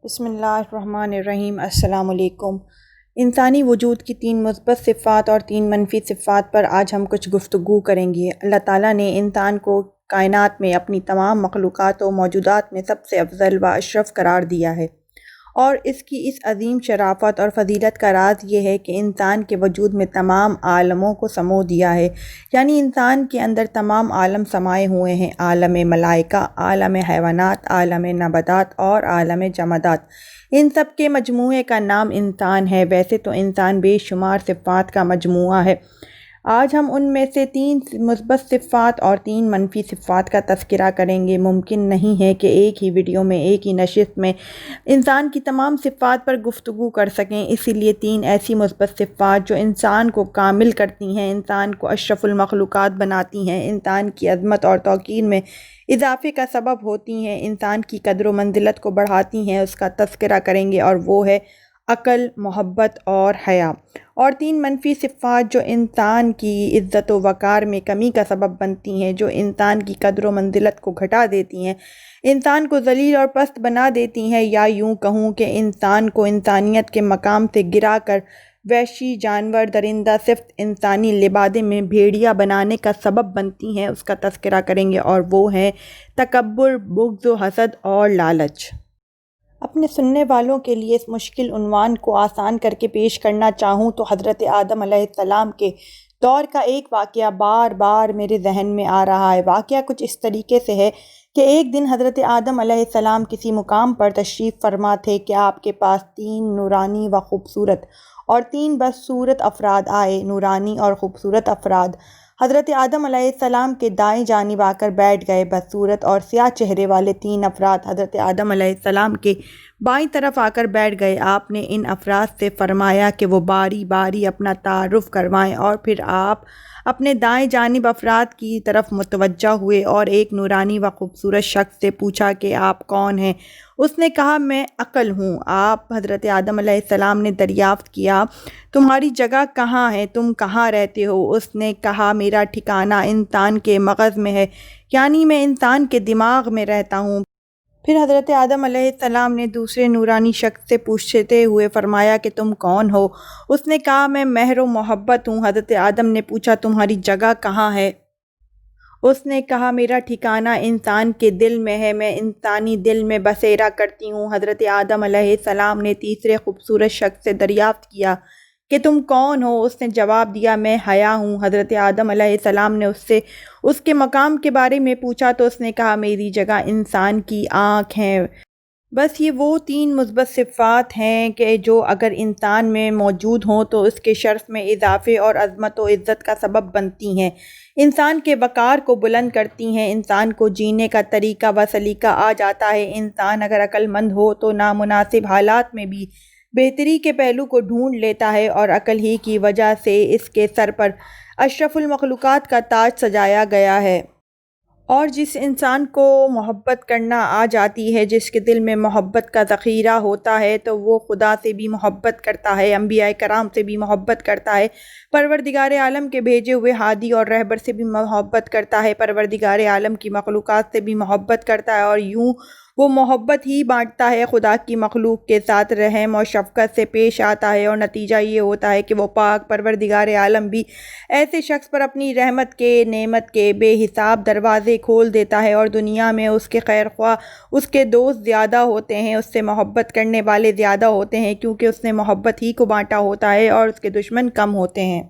بسم اللہ الرحمن الرحیم۔ السلام علیکم۔ انسانی وجود کی 3 مثبت صفات اور 3 منفی صفات پر آج ہم کچھ گفتگو کریں گے۔ اللہ تعالیٰ نے انسان کو کائنات میں اپنی تمام مخلوقات و موجودات میں سب سے افضل و اشرف قرار دیا ہے، اور اس کی اس عظیم شرافت اور فضیلت کا راز یہ ہے کہ انسان کے وجود میں تمام عالموں کو سمو دیا ہے، یعنی انسان کے اندر تمام عالم سمائے ہوئے ہیں: عالم ملائکہ، عالم حیوانات، عالم نباتات اور عالم جمادات۔ ان سب کے مجموعے کا نام انسان ہے۔ ویسے تو انسان بے شمار صفات کا مجموعہ ہے۔ آج ہم ان میں سے 3 مثبت صفات اور 3 منفی صفات کا تذکرہ کریں گے۔ ممکن نہیں ہے کہ ایک ہی ویڈیو میں، ایک ہی نشست میں انسان کی تمام صفات پر گفتگو کر سکیں، اسی لیے 3 ایسی مثبت صفات جو انسان کو کامل کرتی ہیں، انسان کو اشرف المخلوقات بناتی ہیں، انسان کی عظمت اور توقیر میں اضافے کا سبب ہوتی ہیں، انسان کی قدر و منزلت کو بڑھاتی ہیں، اس کا تذکرہ کریں گے، اور وہ ہے عقل، محبت اور حیا۔ اور 3 منفی صفات جو انسان کی عزت و وقار میں کمی کا سبب بنتی ہیں، جو انسان کی قدر و منزلت کو گھٹا دیتی ہیں، انسان کو ذلیل اور پست بنا دیتی ہیں، یا یوں کہوں کہ انسان کو انسانیت کے مقام سے گرا کر وحشی جانور، درندہ صفت انسانی لبادے میں بھیڑیا بنانے کا سبب بنتی ہیں، اس کا تذکرہ کریں گے، اور وہ ہیں تکبر، بغض و حسد اور لالچ۔ اپنے سننے والوں کے لیے اس مشکل عنوان کو آسان کر کے پیش کرنا چاہوں تو حضرت آدم علیہ السلام کے دور کا ایک واقعہ بار بار میرے ذہن میں آ رہا ہے۔ واقعہ کچھ اس طریقے سے ہے کہ ایک دن حضرت آدم علیہ السلام کسی مقام پر تشریف فرما تھے کہ آپ کے پاس 3 نورانی و خوبصورت اور 3 بدصورت افراد آئے۔ نورانی اور خوبصورت افراد حضرت آدم علیہ السلام کے دائیں جانب آ کر بیٹھ گئے۔ بدصورت اور سیاہ چہرے والے 3 افراد حضرت آدم علیہ السلام کے بائیں طرف آ کر بیٹھ گئے۔ آپ نے ان افراد سے فرمایا کہ وہ باری باری اپنا تعارف کروائیں، اور پھر آپ اپنے دائیں جانب افراد کی طرف متوجہ ہوئے اور ایک نورانی و خوبصورت شخص سے پوچھا کہ آپ کون ہیں؟ اس نے کہا، میں عقل ہوں۔ آپ حضرت آدم علیہ السلام نے دریافت کیا، تمہاری جگہ کہاں ہے؟ تم کہاں رہتے ہو؟ اس نے کہا، میرا ٹھکانہ انسان کے مغز میں ہے، یعنی میں انسان کے دماغ میں رہتا ہوں۔ پھر حضرت آدم علیہ السلام نے دوسرے نورانی شخص سے پوچھتے ہوئے فرمایا کہ تم کون ہو؟ اس نے کہا، میں مہر و محبت ہوں۔ حضرت آدم نے پوچھا، تمہاری جگہ کہاں ہے؟ اس نے کہا، میرا ٹھکانہ انسان کے دل میں ہے، میں انسانی دل میں بسیرا کرتی ہوں۔ حضرت آدم علیہ السلام نے تیسرے خوبصورت شخص سے دریافت کیا کہ تم کون ہو؟ اس نے جواب دیا، میں حیا ہوں۔ حضرت آدم علیہ السلام نے اس سے اس کے مقام کے بارے میں پوچھا تو اس نے کہا، میری جگہ انسان کی آنکھ ہے۔ بس یہ وہ 3 مثبت صفات ہیں کہ جو اگر انسان میں موجود ہوں تو اس کے شرف میں اضافے اور عظمت و عزت کا سبب بنتی ہیں، انسان کے وقار کو بلند کرتی ہیں، انسان کو جینے کا طریقہ و سلیقہ آ جاتا ہے۔ انسان اگر عقل مند ہو تو نامناسب حالات میں بھی بہتری کے پہلو کو ڈھونڈ لیتا ہے، اور عقل ہی کی وجہ سے اس کے سر پر اشرف المخلوقات کا تاج سجایا گیا ہے۔ اور جس انسان کو محبت کرنا آ جاتی ہے، جس کے دل میں محبت کا ذخیرہ ہوتا ہے، تو وہ خدا سے بھی محبت کرتا ہے، انبیاء کرام سے بھی محبت کرتا ہے، پروردگار عالم کے بھیجے ہوئے ہادی اور رہبر سے بھی محبت کرتا ہے، پروردگار عالم کی مخلوقات سے بھی محبت کرتا ہے، اور یوں وہ محبت ہی بانٹتا ہے، خدا کی مخلوق کے ساتھ رحم اور شفقت سے پیش آتا ہے، اور نتیجہ یہ ہوتا ہے کہ وہ پاک پروردگار عالم بھی ایسے شخص پر اپنی رحمت کے، نعمت کے بے حساب دروازے کھول دیتا ہے، اور دنیا میں اس کے خیر خواہ، اس کے دوست زیادہ ہوتے ہیں، اس سے محبت کرنے والے زیادہ ہوتے ہیں، کیونکہ اس نے محبت ہی کو بانٹا ہوتا ہے، اور اس کے دشمن کم ہوتے ہیں۔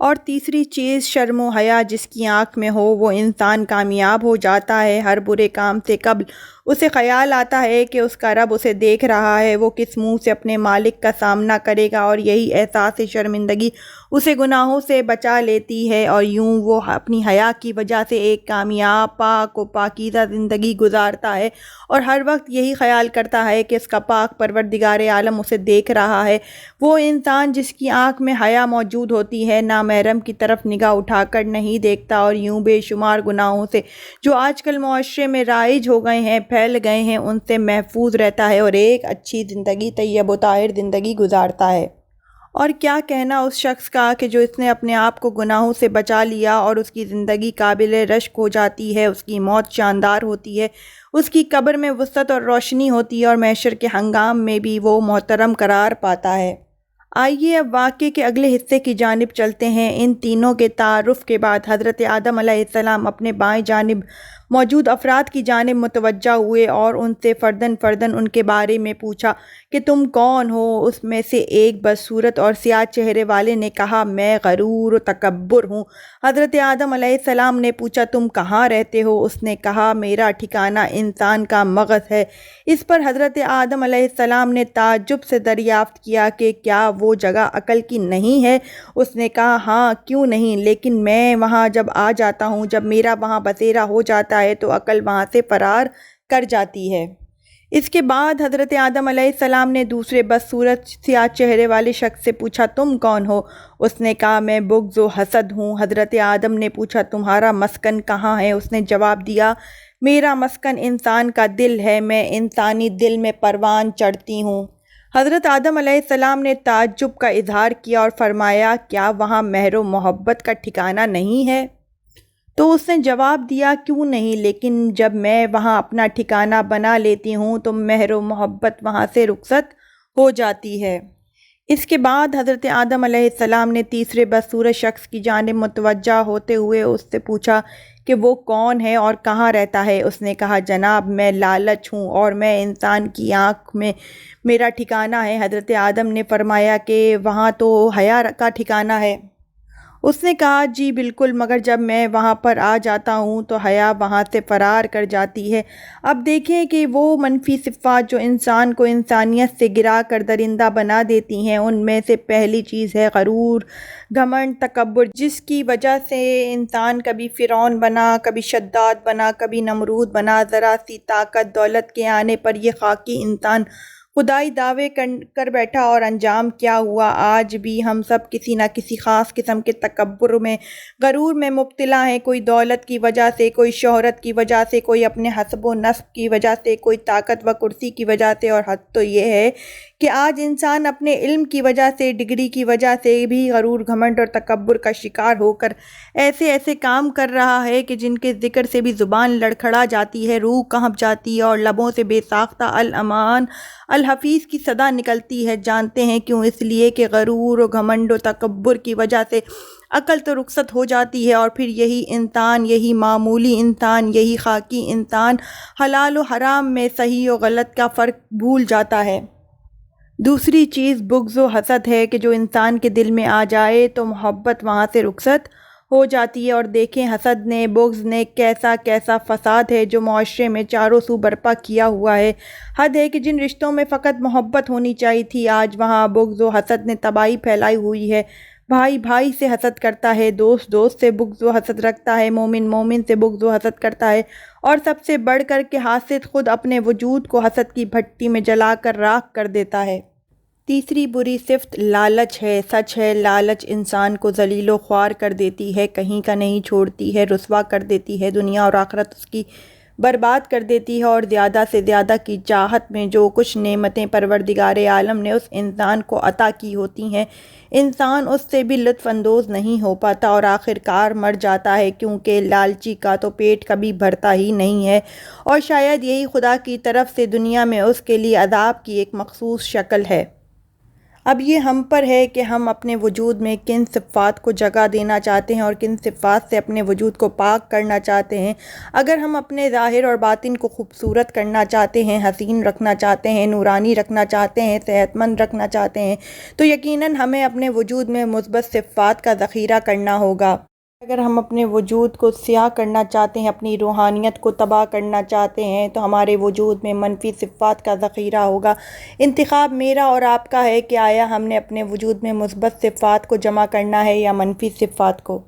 اور تیسری چیز شرم و حیا جس کی آنکھ میں ہو وہ انسان کامیاب ہو جاتا ہے۔ ہر برے کام سے قبل اسے خیال آتا ہے کہ اس کا رب اسے دیکھ رہا ہے، وہ کس منہ سے اپنے مالک کا سامنا کرے گا، اور یہی احساس شرمندگی اسے گناہوں سے بچا لیتی ہے، اور یوں وہ اپنی حیا کی وجہ سے ایک کامیاب، پاک و پاکیزہ زندگی گزارتا ہے، اور ہر وقت یہی خیال کرتا ہے کہ اس کا پاک پروردگار عالم اسے دیکھ رہا ہے۔ وہ انسان جس کی آنکھ میں حیا موجود ہوتی ہے، نامحرم کی طرف نگاہ اٹھا کر نہیں دیکھتا، اور یوں بے شمار گناہوں سے جو آج کل معاشرے میں رائج ہو گئے ہیں، پھیل گئے ہیں، ان سے محفوظ رہتا ہے، اور ایک اچھی زندگی، طیب و طاہر زندگی گزارتا ہے۔ اور کیا کہنا اس شخص کا کہ جو اس نے اپنے آپ کو گناہوں سے بچا لیا اور اس کی زندگی قابل رشک ہو جاتی ہے، اس کی موت شاندار ہوتی ہے، اس کی قبر میں وسعت اور روشنی ہوتی ہے اور محشر کے ہنگام میں بھی وہ محترم قرار پاتا ہے۔ آئیے اب واقعے کے اگلے حصے کی جانب چلتے ہیں۔ ان تینوں کے تعارف کے بعد حضرت آدم علیہ السلام اپنے بائیں جانب موجود افراد کی جانب متوجہ ہوئے اور ان سے فرداً فرداً ان کے بارے میں پوچھا کہ تم کون ہو؟ اس میں سے ایک بدصورت اور سیاہ چہرے والے نے کہا، میں غرور و تکبر ہوں۔ حضرت آدم علیہ السلام نے پوچھا، تم کہاں رہتے ہو؟ اس نے کہا، میرا ٹھکانہ انسان کا مغز ہے۔ اس پر حضرت آدم علیہ السلام نے تعجب سے دریافت کیا کہ کیا وہ جگہ عقل کی نہیں ہے؟ اس نے کہا، ہاں کیوں نہیں، لیکن میں وہاں جب آ جاتا ہوں، جب میرا وہاں بسیرا ہو جاتا ہے تو عقل وہاں سے فرار کر جاتی ہے۔ اس کے بعد حضرت آدم علیہ السلام نے دوسرے بدصورت سیاہ چہرے والے شخص سے پوچھا، تم کون ہو؟ اس نے کہا، میں بغض و حسد ہوں۔ حضرت آدم نے پوچھا، تمہارا مسکن کہاں ہے؟ اس نے جواب دیا، میرا مسکن انسان کا دل ہے، میں انسانی دل میں پروان چڑھتی ہوں۔ حضرت آدم علیہ السلام نے تعجب کا اظہار کیا اور فرمایا، کیا وہاں مہر و محبت کا ٹھکانہ نہیں ہے؟ تو اس نے جواب دیا، کیوں نہیں، لیکن جب میں وہاں اپنا ٹھکانہ بنا لیتی ہوں تو مہر و محبت وہاں سے رخصت ہو جاتی ہے۔ اس کے بعد حضرت آدم علیہ السلام نے تیسرے بدصورت شخص کی جانب متوجہ ہوتے ہوئے اس سے پوچھا کہ وہ کون ہے اور کہاں رہتا ہے؟ اس نے کہا، جناب میں لالچ ہوں اور میں انسان کی آنکھ میں میرا ٹھکانہ ہے۔ حضرت آدم نے فرمایا کہ وہاں تو حیا کا ٹھکانہ ہے۔ اس نے کہا، جی بالکل، مگر جب میں وہاں پر آ جاتا ہوں تو حیا وہاں سے فرار کر جاتی ہے۔ اب دیکھیں کہ وہ منفی صفات جو انسان کو انسانیت سے گرا کر درندہ بنا دیتی ہیں، ان میں سے پہلی چیز ہے غرور، گھمنڈ، تکبر، جس کی وجہ سے انسان کبھی فرعون بنا، کبھی شداد بنا، کبھی نمرود بنا۔ ذرا سی طاقت دولت کے آنے پر یہ خاکی انسان خدائی دعوے کر بیٹھا اور انجام کیا ہوا؟ آج بھی ہم سب کسی نہ کسی خاص قسم کے تکبر میں، غرور میں مبتلا ہیں، کوئی دولت کی وجہ سے، کوئی شہرت کی وجہ سے، کوئی اپنے حسب و نسب کی وجہ سے، کوئی طاقت و کرسی کی وجہ سے، اور حد تو یہ ہے کہ آج انسان اپنے علم کی وجہ سے، ڈگری کی وجہ سے بھی غرور، گھمنڈ اور تکبر کا شکار ہو کر ایسے کام کر رہا ہے کہ جن کے ذکر سے بھی زبان لڑکھڑا جاتی ہے، روح کانپ جاتی ہے اور لبوں سے بے ساختہ الامان الحفیظ کی صدا نکلتی ہے۔ جانتے ہیں کیوں؟ اس لیے کہ غرور و گھمنڈ و تکبر کی وجہ سے عقل تو رخصت ہو جاتی ہے، اور پھر یہی انسان، یہی معمولی انسان، یہی خاکی انسان حلال و حرام میں صحیح و غلط کا فرق بھول جاتا ہے۔ دوسری چیز بغض و حسد ہے کہ جو انسان کے دل میں آ جائے تو محبت وہاں سے رخصت ہو جاتی ہے۔ اور دیکھیں حسد نے، بغض نے کیسا فساد ہے جو معاشرے میں چاروں سو برپا کیا ہوا ہے۔ حد ہے کہ جن رشتوں میں فقط محبت ہونی چاہیے تھی، آج وہاں بغض و حسد نے تباہی پھیلائی ہوئی ہے۔ بھائی بھائی سے حسد کرتا ہے، دوست دوست سے بغض و حسد رکھتا ہے، مومن مومن سے بغض و حسد کرتا ہے، اور سب سے بڑھ کر کے حاسد خود اپنے وجود کو حسد کی بھٹی میں جلا کر راکھ کر دیتا ہے۔ تیسری بری صفت لالچ ہے۔ سچ ہے، لالچ انسان کو ذلیل و خوار کر دیتی ہے، کہیں کا نہیں چھوڑتی ہے، رسوا کر دیتی ہے، دنیا اور آخرت اس کی برباد کر دیتی ہے، اور زیادہ سے زیادہ کی چاہت میں جو کچھ نعمتیں پروردگار عالم نے اس انسان کو عطا کی ہوتی ہیں، انسان اس سے بھی لطف اندوز نہیں ہو پاتا اور آخر کار مر جاتا ہے، کیونکہ لالچی کا تو پیٹ کبھی بھرتا ہی نہیں ہے، اور شاید یہی خدا کی طرف سے دنیا میں اس کے لیے عذاب کی ایک مخصوص شکل ہے۔ اب یہ ہم پر ہے کہ ہم اپنے وجود میں کن صفات کو جگہ دینا چاہتے ہیں اور کن صفات سے اپنے وجود کو پاک کرنا چاہتے ہیں۔ اگر ہم اپنے ظاہر اور باطن کو خوبصورت کرنا چاہتے ہیں، حسین رکھنا چاہتے ہیں، نورانی رکھنا چاہتے ہیں، صحت مند رکھنا چاہتے ہیں، تو یقیناً ہمیں اپنے وجود میں مثبت صفات کا ذخیرہ کرنا ہوگا۔ اگر ہم اپنے وجود کو سیاہ کرنا چاہتے ہیں، اپنی روحانیت کو تباہ کرنا چاہتے ہیں، تو ہمارے وجود میں منفی صفات کا ذخیرہ ہوگا۔ انتخاب میرا اور آپ کا ہے کہ آیا ہم نے اپنے وجود میں مثبت صفات کو جمع کرنا ہے یا منفی صفات کو۔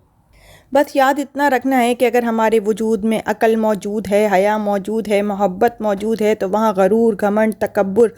بس یاد اتنا رکھنا ہے کہ اگر ہمارے وجود میں عقل موجود ہے، حیا موجود ہے، محبت موجود ہے، تو وہاں غرور، گھمنڈ، تکبر،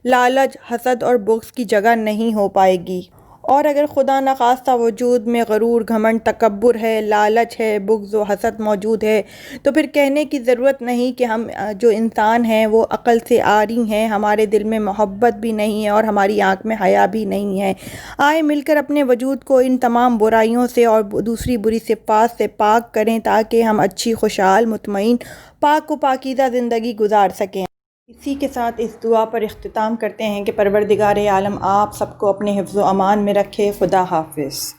لالچ، حسد اور بغض کی جگہ نہیں ہو پائے گی، اور اگر خدا نخواستہ وجود میں غرور، گھمنڈ، تکبر ہے، لالچ ہے، بغض و حسد موجود ہے تو پھر کہنے کی ضرورت نہیں کہ ہم جو انسان ہیں وہ عقل سے عاری ہیں، ہمارے دل میں محبت بھی نہیں ہے اور ہماری آنکھ میں حیا بھی نہیں ہے۔ آئے مل کر اپنے وجود کو ان تمام برائیوں سے اور دوسری بری صفات سے پاک کریں تاکہ ہم اچھی، خوشحال، مطمئن، پاک و پاکیزہ زندگی گزار سکیں۔ اسی کے ساتھ اس دعا پر اختتام کرتے ہیں کہ پروردگار عالم آپ سب کو اپنے حفظ و امان میں رکھے۔ خدا حافظ۔